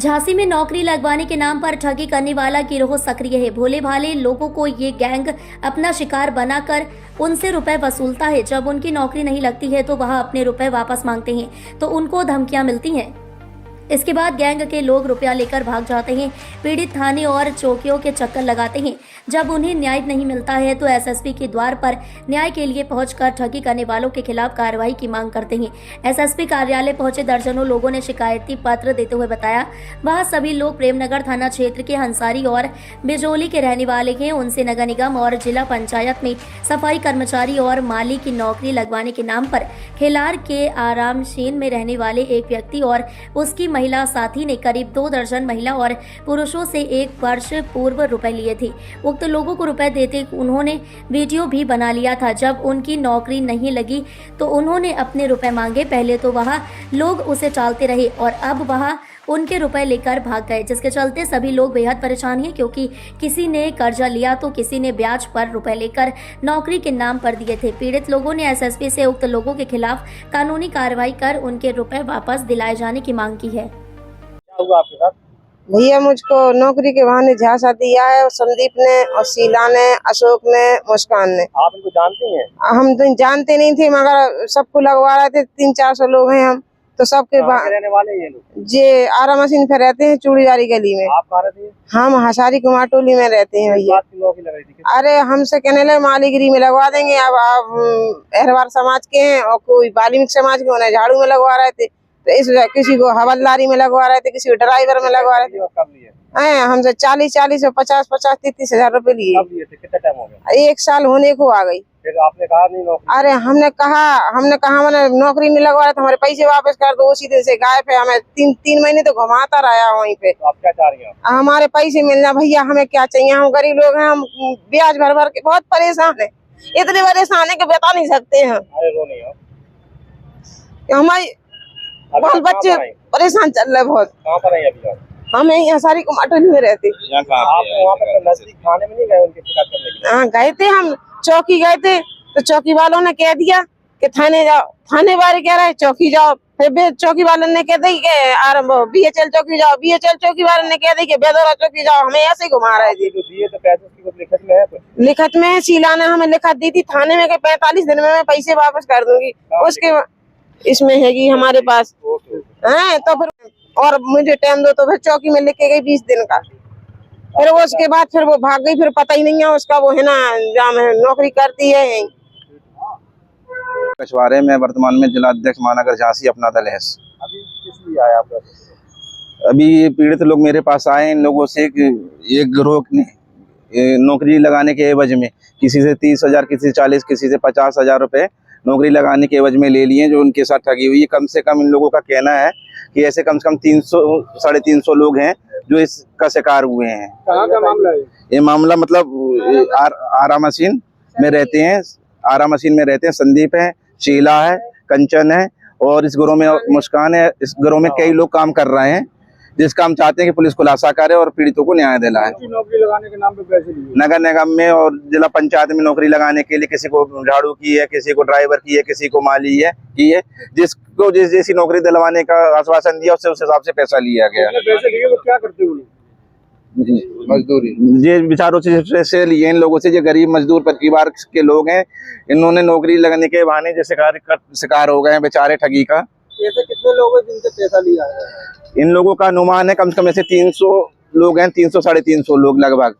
झांसी में नौकरी लगवाने के नाम पर ठगी करने वाला गिरोह सक्रिय है। भोले भाले लोगों को ये गैंग अपना शिकार बनाकर उनसे रुपए वसूलता है। जब उनकी नौकरी नहीं लगती है तो वह अपने रुपए वापस मांगते हैं तो उनको धमकियां मिलती हैं। इसके बाद गैंग के लोग रुपया लेकर भाग जाते हैं। पीड़ित थाने और चौकियों के चक्कर लगाते हैं। जब उन्हें न्याय नहीं मिलता है तो एसएसपी के द्वार पर न्याय के लिए पहुंचकर ठगी करने वालों के खिलाफ कार्रवाई की मांग करते हैं। एसएसपी कार्यालय पहुंचे दर्जनों लोगों ने शिकायती पत्र देते हुए बताया वह सभी लोग प्रेमनगर थाना क्षेत्र के हंसारी और बिजोली के रहने वाले हैं। उनसे नगर निगम और जिला पंचायत में सफाई कर्मचारी और माली की नौकरी लगवाने के नाम पर खिलार के आरामशीन में रहने वाले एक व्यक्ति और उसकी महिला साथी ने करीब 2 दर्जन महिला और पुरुषों से 1 वर्ष पूर्व रुपए लिए थे। उक्त लोगों को रुपए देते उन्होंने वीडियो भी बना लिया था। जब उनकी नौकरी नहीं लगी तो उन्होंने अपने रुपए मांगे। पहले तो वह लोग उसे टालते रहे और अब वह उनके रुपए लेकर भाग गए, जिसके चलते सभी लोग बेहद परेशान हैं क्योंकि किसी ने कर्जा लिया तो किसी ने ब्याज पर रुपए लेकर नौकरी के नाम पर दिए थे। पीड़ित लोगों ने एसएसपी से उक्त लोगों के खिलाफ कानूनी कार्रवाई कर उनके रुपए वापस दिलाए जाने की मांग की है। क्या हुआ आपके साथ? भैया मुझको नौकरी के बहाने झांसा दिया है, और संदीप ने और शीला ने, अशोक ने, मुस्कान ने। आप इनको जानती हैं? हम तो जानते नहीं थे मगर सबको लगवा रहे थे। 300-400 लोग हैं हम तो सबके रहने वाले ये लोग? जे आरा मशीन पे रहते हैं, चूड़ीवारी गली में। आप कहाँ रहती हैं? हम हसारी कुमार टोली में रहते हैं भैया। बात की नौकरी लग रही थी? अरे हमसे कहने लगे मालीगिरी में लगवा देंगे। अब आप अहरवार समाज के हैं और कोई बाल्मीकि समाज के, उन्हें झाड़ू में लगवा रहे थे तो इस किसी को हवलदारी में लगवा रहे थे, किसी को ड्राइवर में लगवा रहे थे। कब लिए? हमसे 40-40 और 50-50 33 हजार रुपए लिए। कब लिए थे? कितना टाइम हो गया? 1 साल होने को आ गई। फिर आपने कहा नहीं नौकरी? अरे हमने कहा मैंने नौकरी नहीं लगवा रहा था, हमारे पैसे वापस कर दो। उसी दिन से गायब है। हमें 3 महीने तो घुमाता रहा वहीं पे। तो आप क्या चाह रही हैं? हमारे पैसे मिलना भैया, हमें क्या चाहिए। हम गरीब लोग हैं, हम ब्याज भर भर के बहुत परेशान है। इतने परेशान है कि बता नहीं सकते हैं। अरे रो नहीं हो? हमारे बाल बच्चे परेशान चल रहे बहुत। कहाँ पर है अभी आप? हम यही हसारी कुमार टोली में रहते। आप वहाँ पर नजदीक थाने में नहीं गए उनकी शिकायत करने के लिए? हाँ गए थे, हम चौकी गए थे तो चौकी वालों ने कह दिया कि थाने जाओ। थाने वाले कह रहे चौकी जाओ। फिर चौकी वालों ने कह दी कि BHL चौकी जाओ। BHL चौकी वालों ने कह दी कि बेदौरा चौकी जाओ। हमें ऐसे ही घुमा रहे थे। दिए तो पैसे की कुछ लिखत में है? तो लिखत में शीला ने हमें लिखत दी थी थाने में कि 45 दिन में मैं पैसे वापस कर दूंगी। उसके इसमें हैगी हमारे पास है। तो फिर और मुझे टाइम दो, तो फिर चौकी में लिख के गई 20 दिन का। फिर वो उसके बाद फिर वो भाग गई। फिर पता ही नहीं है उसका, वो है ना जहाँ में नौकरी करती है। कछवारे में वर्तमान में जिला अध्यक्ष महानगर झांसी अपना दल है। अभी किस लिए आया आप? अभी ये पीड़ित लोग मेरे पास आए। इन लोगों से एक गिरोह ने नौकरी लगाने के एवज में किसी से 30,000, किसी से 40, किसी से 50,000 रुपए नौकरी लगाने के एवज में ले लिए, जो उनके साथ ठगी हुई है। कम से कम इन लोगों का कहना है कि ऐसे कम से कम 300-350 लोग हैं जो इसका शिकार हुए हैं। कहाँ का मामला है? ये मामला मतलब आरा मशीन में रहते हैं। आरा मशीन में रहते हैं। संदीप है, शीला है, कंचन है और इस गिरोह में मुस्कान है। इस गिरोह में कई लोग काम कर रहे हैं, जिसका हम चाहते हैं कि पुलिस खुलासा करे और पीड़ितों को न्याय दिलाए। नौकरी लगाने के नाम पे पैसे लिए? नगर निगम में और जिला पंचायत में नौकरी लगाने के लिए किसी को झाड़ू की है, किसी को ड्राइवर की है, किसी को माली है की है। जिसको जैसी नौकरी दिलवाने का आश्वासन दिया उससे उस हिसाब से पैसा लिया गया। पैसे लिए वो क्या करते हो? मजदूरी ये बेचारों से लिए इन लोगों से। जो गरीब मजदूर परिवार के लोग हैं, इन्होंने नौकरी लगने के बहाने जो शिकार हो गए हैं बेचारे ठगी का। ऐसे कितने लोग हैं जिनसे पैसा लिया है? इन लोगों का अनुमान है कम से कम ऐसे 300 लोग हैं, 300-350 लोग लगभग।